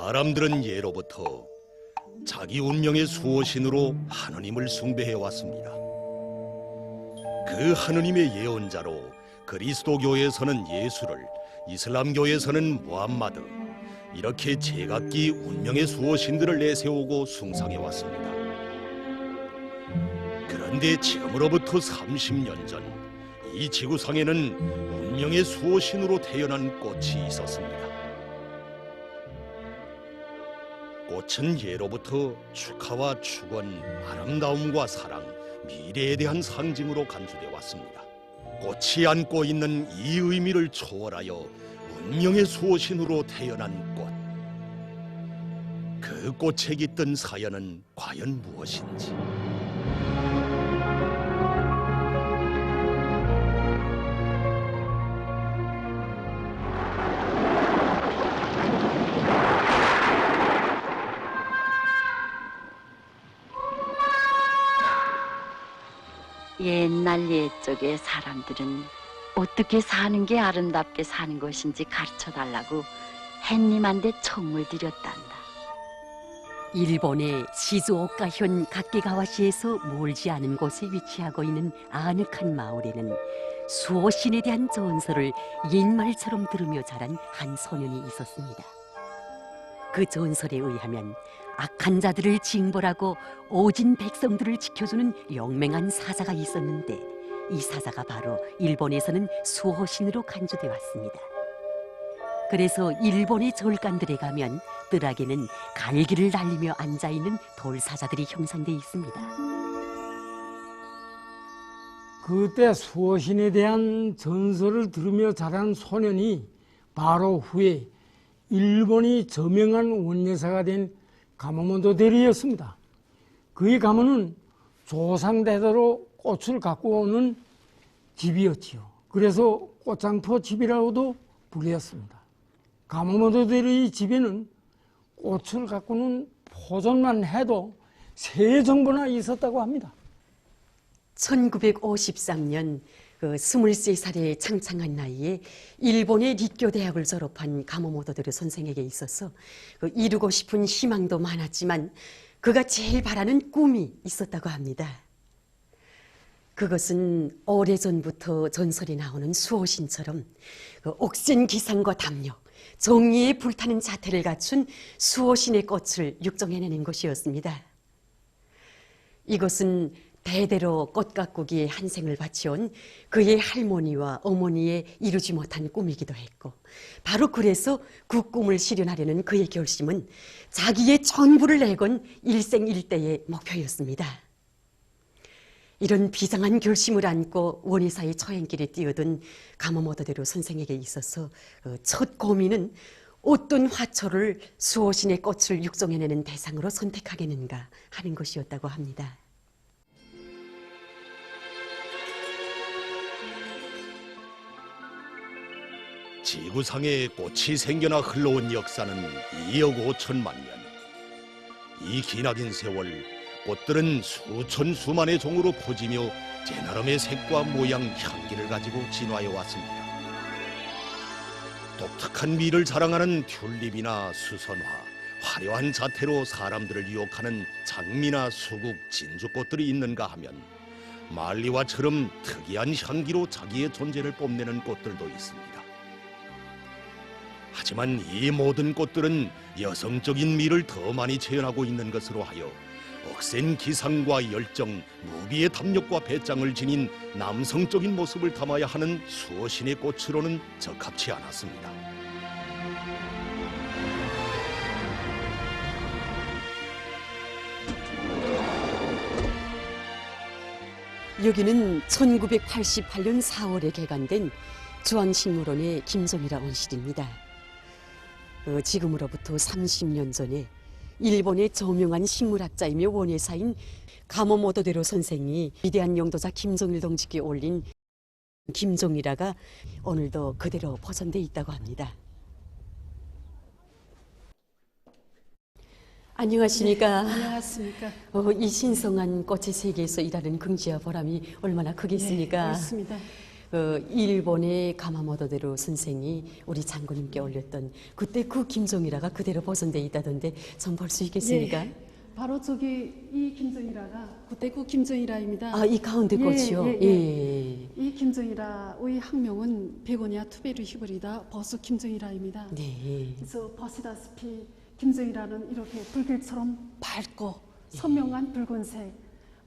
사람들은 예로부터 자기 운명의 수호신으로 하느님을 숭배해 왔습니다. 그 하느님의 예언자로 그리스도교에서는 예수를, 이슬람교에서는 무함마드, 이렇게 제각기 운명의 수호신들을 내세우고 숭상해 왔습니다. 그런데 지금으로부터 30년 전 이 지구상에는 운명의 수호신으로 태어난 꽃이 있었습니다. 꽃은 예로부터 축하와 축원, 아름다움과 사랑, 미래에 대한 상징으로 간주되어 왔습니다. 꽃이 안고 있는 이 의미를 초월하여 운명의 수호신으로 태어난 꽃. 그 꽃에 깃든 사연은 과연 무엇인지. 옛날 옛적의 사람들은 어떻게 사는 게 아름답게 사는 것인지 가르쳐달라고 햇님한테 청을 드렸단다. 일본의 시즈오카현 가케가와시에서 멀지 않은 곳에 위치하고 있는 아늑한 마을에는 수호신에 대한 전설을 옛말처럼 들으며 자란 한 소년이 있었습니다. 그 전설에 의하면 악한 자들을 징벌하고 오진 백성들을 지켜주는 영맹한 사자가 있었는데, 이 사자가 바로 일본에서는 수호신으로 간주되어 왔습니다. 그래서 일본의 절간들에 가면 뜰하게는 갈기를 날리며 앉아있는 돌사자들이 형상되어 있습니다. 그때 수호신에 대한 전설을 들으며 자란 소년이 바로 후에 일본이 저명한 원예사가 된 가모모토 대리였습니다. 그의 가문은 조상대대로 꽃을 갖고 오는 집이었지요. 그래서 꽃장터 집이라고도 불렸습니다. 가모모토 대리의 집에는 꽃을 가꾸는 포전만 해도 3정부나 있었다고 합니다. 1953년 23살의 창창한 나이에 일본의 리쿄 대학을 졸업한 가모모토 대리 선생에게 있어서 이루고 싶은 희망도 많았지만 그가 제일 바라는 꿈이 있었다고 합니다. 그것은 오래전부터 전설이 나오는 수호신처럼 옥신 기상과 담력, 정의에 불타는 자태를 갖춘 수호신의 꽃을 육정해내는 것이었습니다. 이것은 대대로 꽃 가꾸기에 한 생을 바치온 그의 할머니와 어머니의 이루지 못한 꿈이기도 했고, 바로 그래서 그 꿈을 실현하려는 그의 결심은 자기의 전부를 내건 일생일대의 목표였습니다. 이런 비장한 결심을 안고 원예사의 처행길에 뛰어든 가모모토 대리 선생에게 있어서 첫 고민은 어떤 화초를 수호신의 꽃을 육성해내는 대상으로 선택하겠는가 하는 것이었다고 합니다. 지구상에 꽃이 생겨나 흘러온 역사는 2억 5천만 년. 이 기나긴 세월, 꽃들은 수천 수만의 종으로 퍼지며 제 나름의 색과 모양, 향기를 가지고 진화해 왔습니다. 독특한 미를 자랑하는 튤립이나 수선화, 화려한 자태로 사람들을 유혹하는 장미나 수국, 진주꽃들이 있는가 하면 말리와처럼 특이한 향기로 자기의 존재를 뽐내는 꽃들도 있습니다. 하지만 이 모든 꽃들은 여성적인 미를 더 많이 재현하고 있는 것으로 하여 억센 기상과 열정, 무비의 담력과 배짱을 지닌 남성적인 모습을 담아야 하는 수호신의 꽃으로는 적합치 않았습니다. 여기는 1988년 4월에 개관된 중앙식물원의 김정일아 온실입니다. 지금으로부터 30년 전에 일본의 저명한 식물학자이며 원예사인 가모모토 대리 선생이 위대한 영도자 김정일 동지께 올린 김정일아가 오늘도 그대로 보존돼 있다고 합니다. 안녕하십니까? 네, 안녕하십니까? 이 신성한 꽃의 세계에서 일하는 긍지와 보람이 얼마나 크겠습니까? 네, 그렇습니다. 일본의 가마모토데로 선생이 우리 장군님께 올렸던 그때 그 김종이라가 그대로 보존돼 있다던데 좀 볼 수 있겠습니까? 예, 바로 저기 이 김정일아가 그때 그 김정일아입니다. 아, 이 가운데 꽃이요? 예. 이 김정일아의 학명은 베고니아 투베르 히브리다 버스 김정일아입니다. 네. 그래서 보시다시피 김정일아는 이렇게 불길처럼 밝고 선명한 붉은색,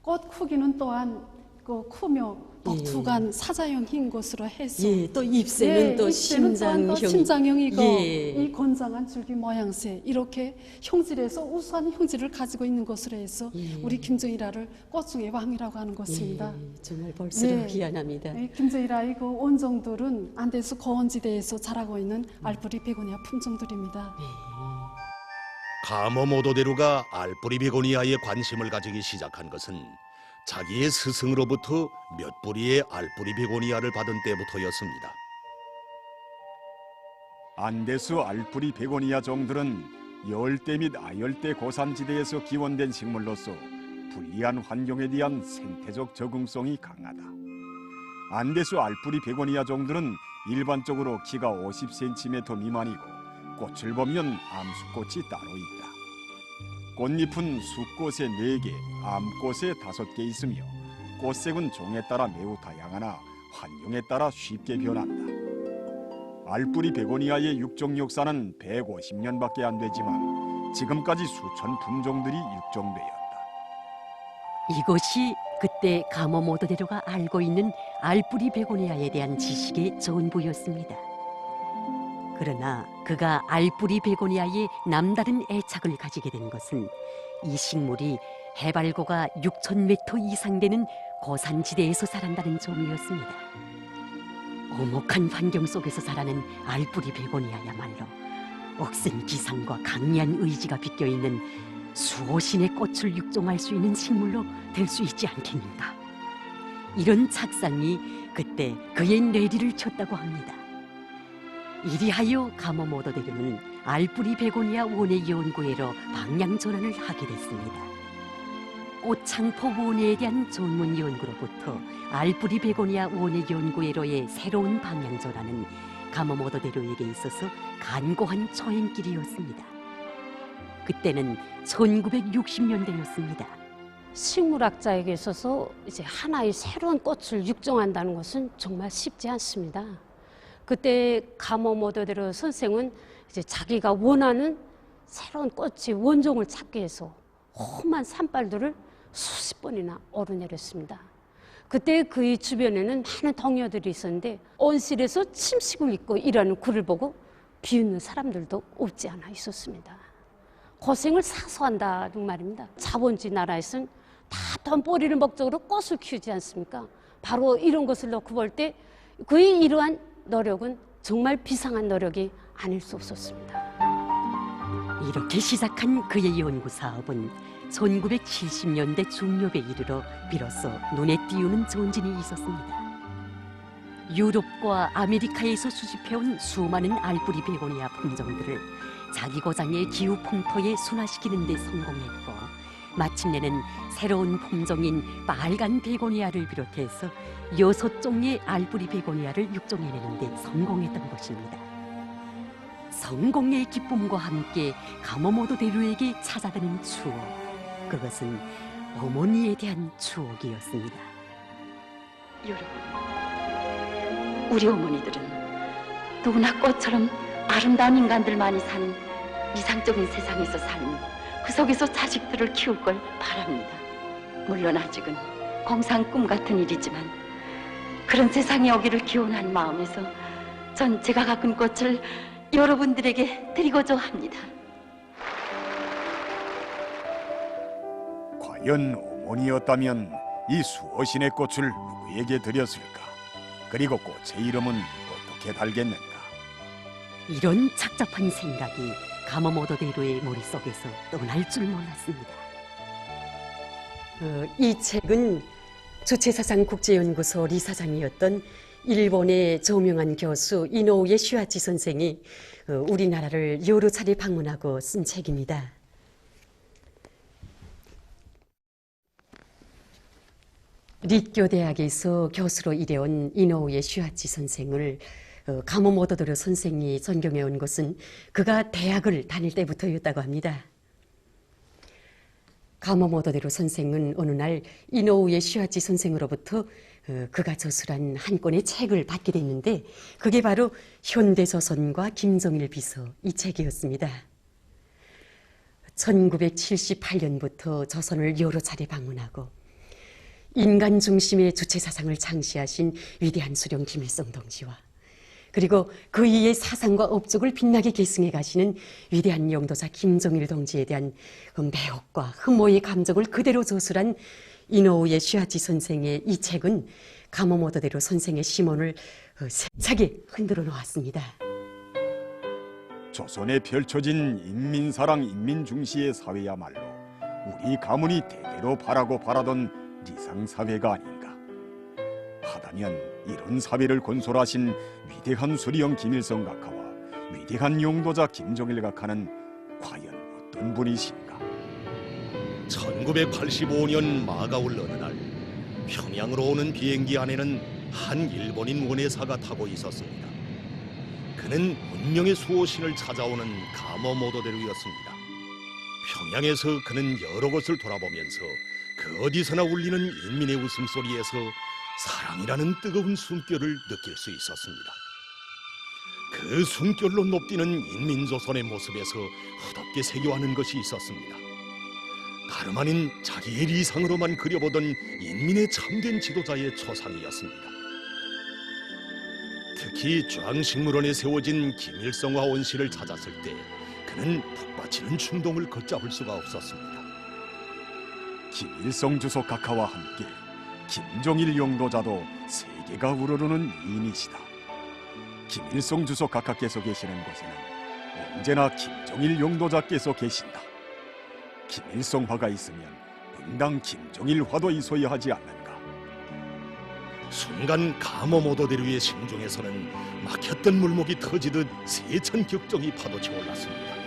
꽃 크기는 또한 그 크며 독특한 사자형 흰 것으로 해서 예, 또 잎새는 또 잎새는 또한 또 심장형. 심장형이고 예. 이 건장한 줄기 모양새 이렇게 형질에서 우수한 형질을 가지고 있는 것으로 해서 우리 김정일아를 꽃 중의 왕이라고 하는 것입니다. 예, 정말 볼수록 네. 희한합니다. 김정일아의 그 원종들은 안데스 고원지대에서 자라고 있는 알프리 베고니아 품종들입니다. 가모모도데루가 알뿌리 베고니아에 관심을 가지기 시작한 것은 자기의 스승으로부터 몇 뿌리의 알뿌리 베고니아를 받은 때부터였습니다. 안데스 알뿌리 베고니아 종들은 열대 및 아열대 고산지대에서 기원된 식물로서 불리한 환경에 대한 생태적 적응성이 강하다. 안데스 알뿌리 베고니아 종들은 일반적으로 키가 50cm 미만이고 꽃을 보면 암수꽃이 따로 있다. 꽃잎은 수꽃에 4개, 암꽃에 5개 있으며 꽃색은 종에 따라 매우 다양하나 환경에 따라 쉽게 변한다. 알뿌리 베고니아의 육종 역사는 150년밖에 안 되지만 지금까지 수천 품종들이 육종되었다. 이것이 그때 가모모토데로가 알고 있는 알뿌리 베고니아에 대한 지식의 전부였습니다. 그러나 그가 알뿌리 베고니아에 남다른 애착을 가지게 된 것은 이 식물이 해발고가 6,000m 이상 되는 고산지대에서 자란다는 점이었습니다. 오목한 환경 속에서 자라는 알뿌리 베고니아야말로 억센 기상과 강렬한 의지가 비껴있는 수호신의 꽃을 육종할 수 있는 식물로 될 수 있지 않겠는가. 이런 착상이 그때 그의 뇌리를 쳤다고 합니다. 이리하여 가모모토데루는 알뿌리 베고니아 원예 연구회로 방향 전환을 하게 됐습니다. 꽃창포 원예에 대한 전문 연구로부터 알뿌리 베고니아 원예 연구회로의 새로운 방향 전환은 가모모토데루에게 있어서 간고한 초행길이었습니다. 그때는 1960년대였습니다. 식물학자에게 있어서 이제 하나의 새로운 꽃을 육종한다는 것은 정말 쉽지 않습니다. 그때 가모모토데루 선생은 이제 자기가 원하는 새로운 꽃의 원종을 찾기 위해서 험한 산발들을 수십 번이나 오르내렸습니다. 그때 그의 주변에는 많은 동료들이 있었는데 온실에서 침식을 입고 일하는 그를 보고 비웃는 사람들도 없지 않아 있었습니다. 고생을 사소한다는 말입니다. 자본주의 나라에서는 다 돈벌이를 목적으로 꽃을 키우지 않습니까? 바로 이런 것을 놓고 볼 때 그의 이러한 노력은 정말 비상한 노력이 아닐 수 없었습니다. 이렇게 시작한 그의 연구 사업은 1970년대 중엽에 이르러 비로소 눈에 띄우는 전진이 있었습니다. 유럽과 아메리카에서 수집해온 수많은 알뿌리 베고니아 품종들을 자기 고장의 기후 풍토에 순화시키는 데 성공했고, 마침내는 새로운 품종인 빨간 베고니아를 비롯해서 6종의 알뿌리 베고니아를 육종해내는 데 성공했던 것입니다. 성공의 기쁨과 함께 가모모토데루에게 찾아드는 추억, 그것은 어머니에 대한 추억이었습니다. 여러분, 우리 어머니들은 누구나 꽃처럼 아름다운 인간들만이 사는 이상적인 세상에서 살며 그 속에서 자식들을 키울 걸 바랍니다. 물론 아직은 공상 꿈 같은 일이지만 그런 세상에 오기를 기원한 마음에서 전 제가 가꾼 꽃을 여러분들에게 드리고자 합니다. 과연 어머니였다면 이 수호신의 꽃을 누구에게 드렸을까? 그리고 꽃의 이름은 어떻게 달겠는가? 이런 착잡한 생각이 가모모토데루의 머릿속에서 떠날 줄 몰랐습니다. 이 책은 주체사상국제연구소 리사장이었던 일본의 저명한 교수 이노우에 슈아치 선생이 우리나라를 여러 차례 방문하고 쓴 책입니다. 릿교대학에서 교수로 일해온 이노우의 슈아치 선생을 가모모토도로 선생이 존경해 온 것은 그가 대학을 다닐 때부터였다고 합니다. 가모모토도로 선생은 어느 날 이노우의 슈아치 선생으로부터 그가 저술한 한 권의 책을 받게 됐는데 그게 바로 현대조선과 김정일 비서 이 책이었습니다. 1978년부터 조선을 여러 차례 방문하고 인간 중심의 주체 사상을 창시하신 위대한 수령 김일성 동지와 그리고 그 이의 사상과 업적을 빛나게 계승해 가시는 위대한 영도자 김정일 동지에 대한 매혹과 흠모의 감정을 그대로 저술한 이노우의 슈아치 선생의 이 책은 가모모토대로 선생의 심원을 세차게 흔들어 놓았습니다. 조선에 펼쳐진 인민사랑 인민중시의 사회야말로 우리 가문이 대대로 바라고 바라던 리상사회가 아닌가. 하다면 이런 사회를 건설하신 위대한 수리형 김일성 각하와 위대한 용도자 김정일 각하는 과연 어떤 분이신가. 1985년 마가올 어느 날 평양으로 오는 비행기 안에는 한 일본인 원예사가 타고 있었습니다. 그는 운명의 수호신을 찾아오는 가모모토대로였습니다. 평양에서 그는 여러 곳을 돌아보면서 그 어디서나 울리는 인민의 웃음소리에서 사랑이라는 뜨거운 숨결을 느낄 수 있었습니다. 그 숨결로 높뛰는 인민조선의 모습에서 헛없게 새겨하는 것이 있었습니다. 다름 아닌 자기의 리상으로만 그려보던 인민의 참된 지도자의 초상이었습니다. 특히 중앙식물원에 세워진 김일성화 원시를 찾았을 때 그는 북받치는 충동을 걷잡을 수가 없었습니다. 김일성 주석 각하와 함께 김정일 용도자도 세계가 우러르는 위인이시다. 김일성 주석 각하께서 계시는 곳에는 언제나 김정일 용도자께서 계신다. 김일성화가 있으면 응당 김정일화도 있어야 하지 않는가. 순간 가모모토대로의 심중에서는 막혔던 물목이 터지듯 세찬 격정이 파도쳐 올랐습니다.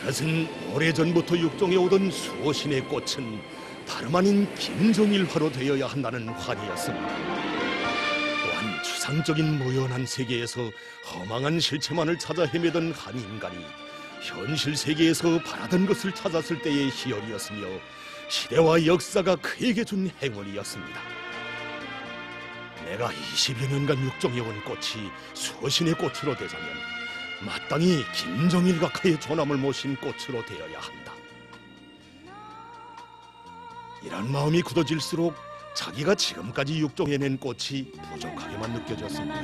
그것은 오래전부터 육종해 오던 수호신의 꽃은 다름 아닌 김정일화로 되어야 한다는 환희였습니다. 또한 추상적인 모연한 세계에서 허망한 실체만을 찾아 헤매던 한 인간이 현실 세계에서 바라던 것을 찾았을 때의 희열이었으며 시대와 역사가 그에게 준 행운이었습니다. 내가 20여 년간 육종해온 꽃이 수호신의 꽃으로 되자면 마땅히 김정일 각하의 존함을 모신 꽃으로 되어야 한다. 이런 마음이 굳어질수록 자기가 지금까지 육종해낸 꽃이 부족하게만 느껴졌습니다.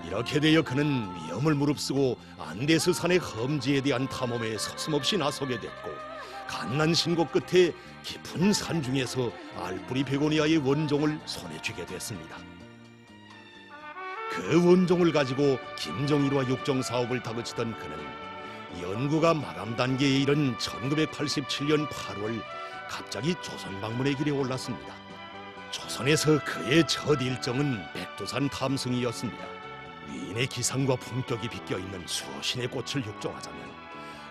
이렇게 되어 그는 위험을 무릅쓰고 안데스 산의 험지에 대한 탐험에 서슴없이 나서게 됐고 갓난 신고 끝에 깊은 산중에서 알뿌리 베고니아의 원종을 손에 쥐게 됐습니다. 그 원종을 가지고 김정일화 육종 사업을 다그치던 그는 연구가 마감 단계에 이른 1987년 8월 갑자기 조선 방문의 길에 올랐습니다. 조선에서 그의 첫 일정은 백두산 탐승이었습니다. 위인의 기상과 품격이 비껴있는 수호신의 꽃을 육종하자면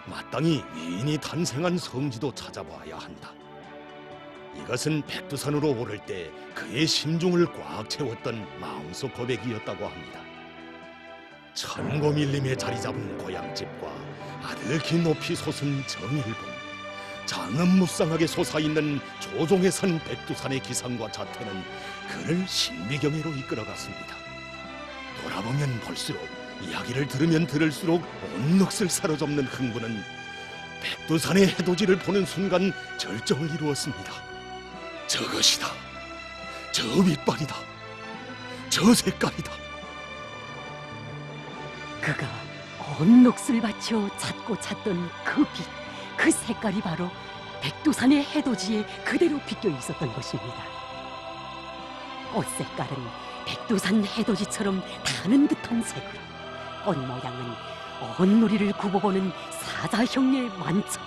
마땅히 위인이 탄생한 성지도 찾아봐야 한다. 이것은 백두산으로 오를 때 그의 심중을 꽉 채웠던 마음속 고백이었다고 합니다. 천고밀림에 자리잡은 고향집과 아득히 높이 솟은 정일봉, 장엄무쌍하게 솟아있는 조종의 산 백두산의 기상과 자태는 그를 신비경외로 이끌어갔습니다. 돌아보면 볼수록, 이야기를 들으면 들을수록 온 넋을 사로잡는 흥분은 백두산의 해돋이를 보는 순간 절정을 이루었습니다. 저것이다. 저 윗발이다. 저 색깔이다. 그가 온 넋을 바쳐 찾고 찾던 그 빛, 그 색깔이 바로 백두산의 해돋이에 그대로 비껴 있었던 것입니다. 꽃 색깔은 백두산 해돋이처럼 타는 듯한 색으로, 꽃 모양은 온누리를 굽어보는 사자형의 만점,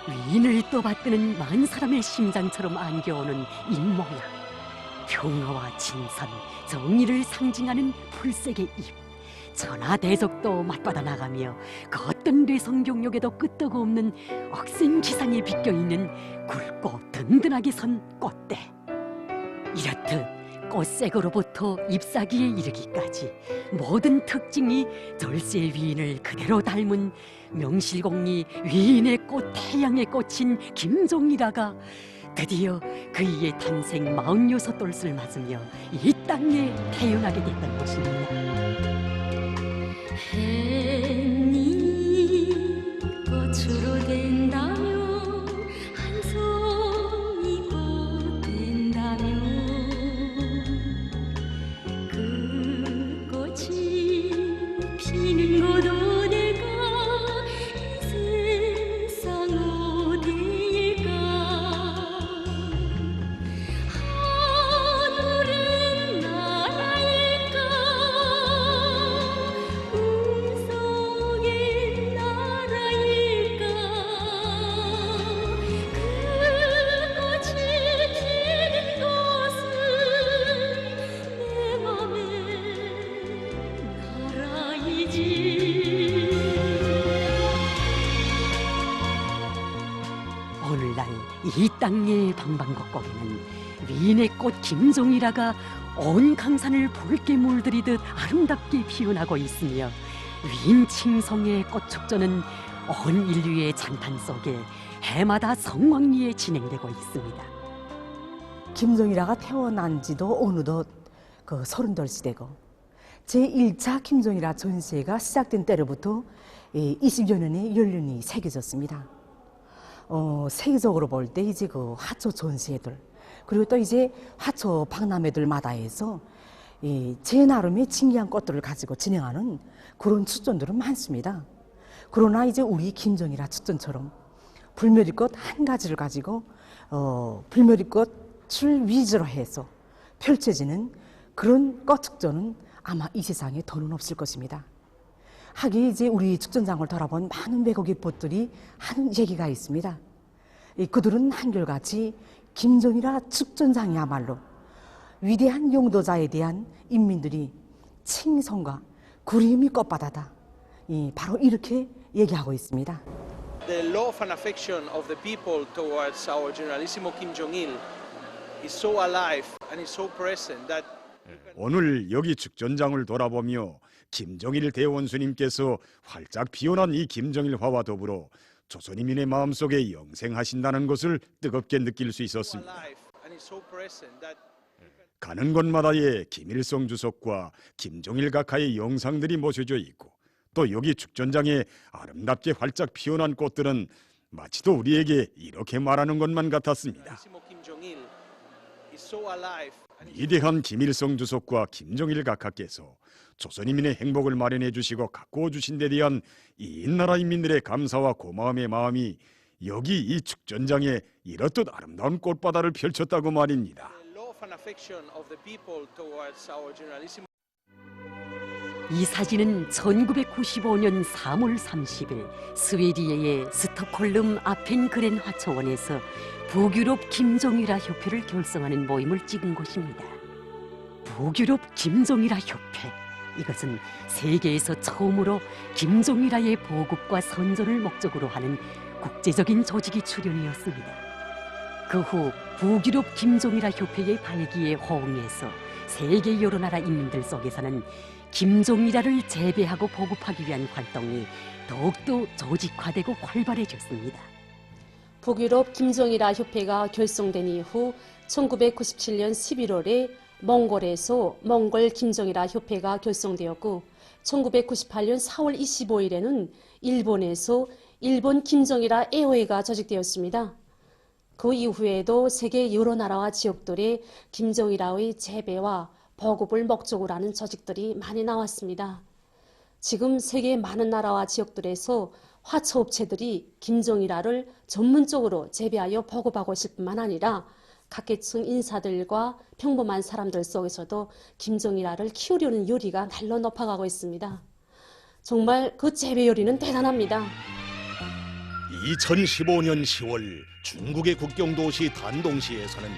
위인을 떠받드는 만 사람의 심장처럼 안겨오는 입모양, 평화와 진선, 정의를 상징하는 풀색의 입, 천하대적도 맞받아 나가며 그 어떤 뇌성경력에도 끄떡 없는 억센지상에 비껴있는 굵고 든든하게 선 꽃대. 이렇듯 꽃색으로부터 잎사귀에 이르기까지 모든 특징이 절세 위인을 그대로 닮은 명실공히 위인의 꽃 태양에 꽂힌 김종일아가 드디어 그이의 탄생 46돌을 맞으며 이 땅에 태어나게 됐던 것입니다. 햇님 꽃으로 된다면 한 송이 꽃 된다면 그 꽃이 피는 곳도 내가 이 세상 어디일까 하늘은 나라일까 꿈속의 나라일까 그 꽃이 피는 곳은 내 맘의 나라이지. 오늘날 이 땅의 방방곡곡에는 위인의 꽃 김종일아가 온 강산을 붉게 물들이듯 아름답게 피어나고 있으며 위인 칭송의 꽃축전은 온 인류의 찬탄 속에 해마다 성황리에 진행되고 있습니다. 김종일아가 태어난 지도 어느덧 그 30돌시되고 제1차 김종일아 전시회가 시작된 때로부터 20여 년의 연륜이 새겨졌습니다. 세계적으로 볼 때 이제 그 화초 전시회들 그리고 또 이제 화초 박람회들마다 해서 제 나름의 진귀한 꽃들을 가지고 진행하는 그런 축전들은 많습니다. 그러나 이제 우리 김종일아 축전처럼 불멸이꽃 한 가지를 가지고 불멸이꽃을 위주로 해서 펼쳐지는 그런 꽃 축전은 아마 이 세상에 더는 없을 것입니다. 하기에 이제 우리 축전장을 돌아본 많은 외국의 꽃들이 하는 얘기가 있습니다. 그들은 한결같이 김종일아 축전장이야말로 위대한 용도자에 대한 인민들이 칭송과 그리움이 꽃바다다. 바로 이렇게 얘기하고 있습니다. The love and affection of the people towards our Generalissimo Kim Jong-il is so alive and is so present that 오늘 여기 축전장을 돌아보며 김정일 대원수님께서 활짝 피어난 이 김정일화와 더불어 조선인민의 마음속에 영생하신다는 것을 뜨겁게 느낄 수 있었습니다. 가는 곳마다의 김일성 주석과 김정일 각하의 영상들이 모셔져 있고 또 여기 축전장에 아름답게 활짝 피어난 꽃들은 마치도 우리에게 이렇게 말하는 것만 같았습니다. 위대한 김일성 주석과 김정일 각하께서 조선인민의 행복을 마련해 주시고 가꾸어 주신 데 대한 이 나라 인민들의 감사와 고마움의 마음이 여기 이 축전장에 이렇듯 아름다운 꽃바다를 펼쳤다고 말입니다. 이 사진은 1995년 3월 30일 스웨디의 스톡홀름 아펜그렌 화초원에서 북유럽 김종일아 협회를 결성하는 모임을 찍은 곳입니다. 북유럽 김종일아 협회, 이것은 세계에서 처음으로 김종일아의 보급과 선전을 목적으로 하는 국제적인 조직이 출연이었습니다. 그 후 북유럽 김종일아 협회의 발기에 호응해서 세계 여러 나라 인민들 속에서는 김종일아를 재배하고 보급하기 위한 활동이 더욱더 조직화되고 활발해졌습니다. 북유럽 김종일아 협회가 결성된 이후 1997년 11월에 몽골에서 몽골 김종일아 협회가 결성되었고 1998년 4월 25일에는 일본에서 일본 김종일아 애호회가 조직되었습니다. 그 이후에도 세계 여러 나라와 지역들의 김종일아의 재배와 보급을 목적으로 하는 조직들이 많이 나왔습니다. 지금 세계 많은 나라와 지역들에서 화초업체들이 김종일아를 전문적으로 재배하여 보급하고 있을 뿐만 아니라 각계층 인사들과 평범한 사람들 속에서도 김종일아를 키우려는 요리가 날로 높아가고 있습니다. 정말 그 재배 요리는 대단합니다. 2015년 10월 중국의 국경도시 단동시에서는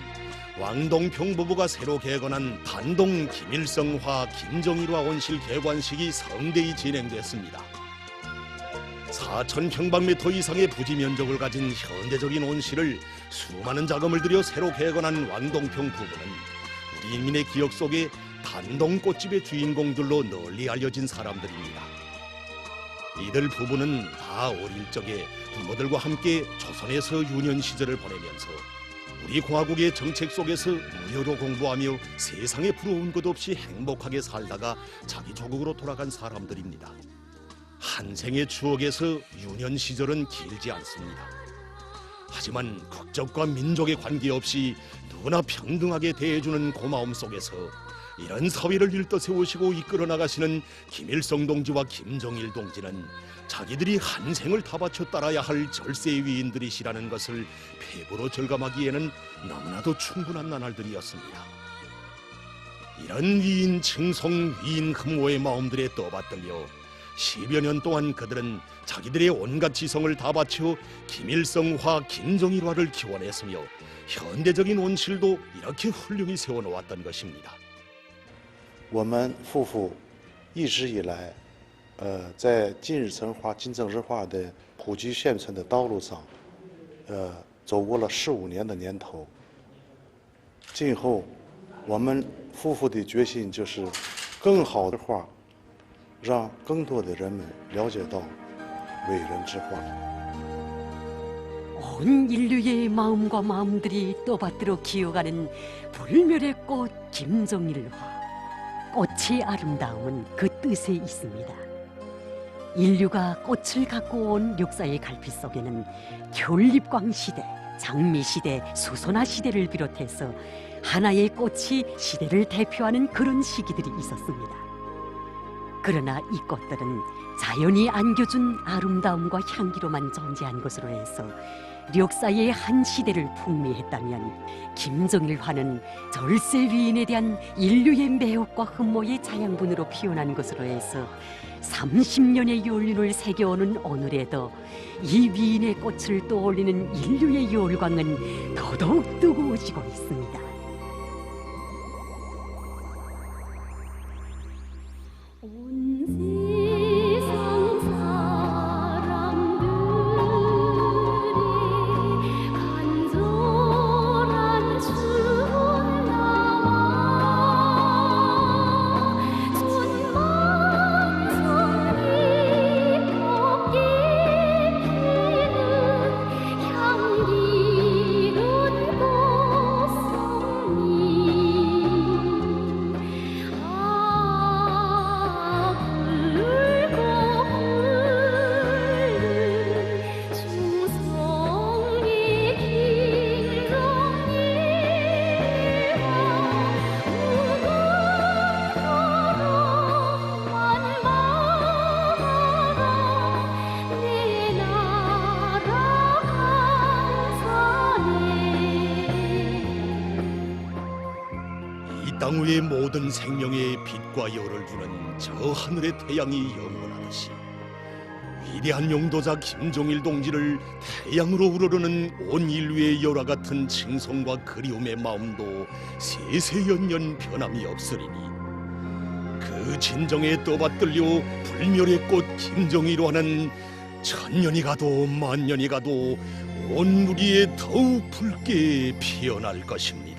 왕동평 부부가 새로 개건한 단동 김일성화 김정일화 온실 개관식이 성대히 진행됐습니다. 4,000평방미터 이상의 부지 면적을 가진 현대적인 온실을 수많은 자금을 들여 새로 개건한 왕동평 부부는 우리 인민의 기억 속에 단동 꽃집의 주인공들로 널리 알려진 사람들입니다. 이들 부부는 다 어릴 적에 부모들과 함께 조선에서 유년 시절을 보내면서 우리 공화국의 정책 속에서 무료로 공부하며 세상에 부러운 것 없이 행복하게 살다가 자기 조국으로 돌아간 사람들입니다. 한 생의 추억에서 유년 시절은 길지 않습니다. 하지만 국적과 민족에 관계없이 누구나 평등하게 대해주는 고마움 속에서 이런 사회를 일떠세우시고 이끌어 나가시는 김일성 동지와 김정일 동지는 자기들이 한 생을 다 바쳐 따라야 할 절세 위인들이시라는 것을 폐부로 절감하기에는 너무나도 충분한 나날들이었습니다. 이런 위인 칭송, 위인 흠모의 마음들에 떠받들려 10여 년 동안 그들은 자기들의 온갖 지성을 다 바쳐 김일성화, 김정일화를 기원했으며 현대적인 온실도 이렇게 훌륭히 세워놓았던 것입니다. 我们夫妇一直以来，在金日成化、金正日化的普及宣传的道路上，走过了15年的年头。今后，我们夫妇的决心就是更好的话，让更多的人们了解到伟人之画。 온 인류의 마음과 마음들이 떠받들어 기어가는 불멸의 꽃 김정일화. 꽃의 아름다움은 그 뜻에 있습니다. 인류가 꽃을 갖고 온 역사의 갈피 속에는 겨울입광 시대, 장미 시대, 수소나 시대를 비롯해서 하나의 꽃이 시대를 대표하는 그런 시기들이 있었습니다. 그러나 이 꽃들은 자연이 안겨준 아름다움과 향기로만 존재한 것으로 해서 역사의 한 시대를 풍미했다면 김정일화는 절세 위인에 대한 인류의 매혹과 흠모의 자양분으로 피어난 것으로 해서 30년의 연륜을 새겨오는 오늘에도 이 위인의 꽃을 떠올리는 인류의 열광은 더더욱 뜨거워지고 있습니다. 땅 위의 모든 생명에 빛과 열을 주는 저 하늘의 태양이 영원하듯이 위대한 용도자 김정일 동지를 태양으로 우러르는 온 인류의 열화 같은 칭송과 그리움의 마음도 세세연년 변함이 없으리니 그 진정에 떠받들려 불멸의 꽃 김정일화는 천년이 가도 만년이 가도 온 누리에 더욱 붉게 피어날 것입니다.